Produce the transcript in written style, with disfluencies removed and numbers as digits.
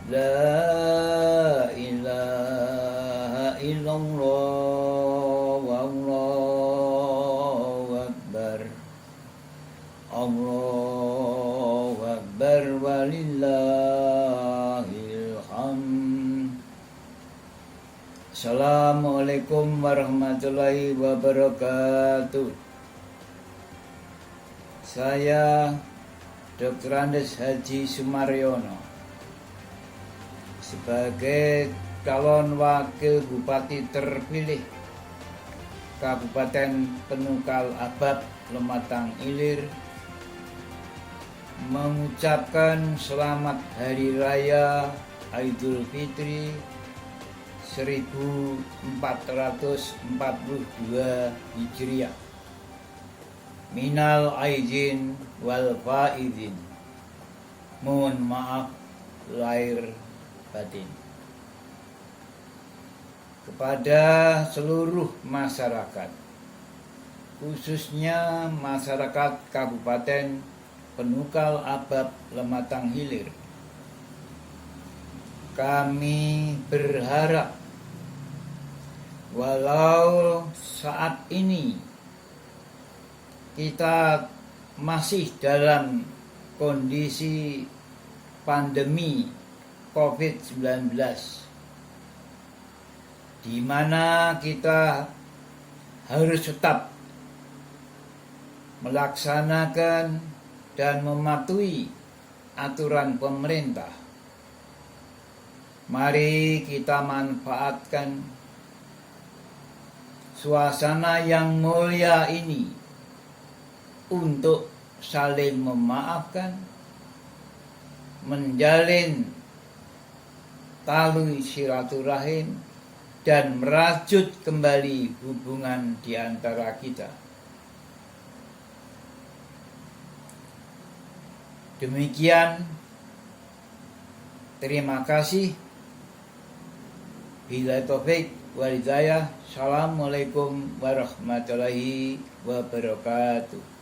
La ilaha illallah wallahu akbar. Allahu akbar walillahil hamd. Assalamualaikum warahmatullahi wabarakatuh. Saya Dr. Andes Haji Sumaryono sebagai calon wakil bupati terpilih Kabupaten Penukal Abab Lematang Ilir mengucapkan selamat Hari Raya Idul Fitri 1442 Hijriah. Minal aizin wal faizin. Mohon maaf lahir batin. Kepada seluruh masyarakat, khususnya masyarakat Kabupaten Penukal Abab Lematang Hilir, kami berharap walau saat ini kita masih dalam kondisi pandemi COVID-19, di mana kita harus tetap melaksanakan dan mematuhi aturan pemerintah. Mari kita manfaatkan suasana yang mulia ini untuk saling memaafkan, menjalin tali silaturahim, dan merajut kembali hubungan di antara kita. Demikian, terima kasih. Bila taufik wal hidayah. Assalamualaikum warahmatullahi wabarakatuh.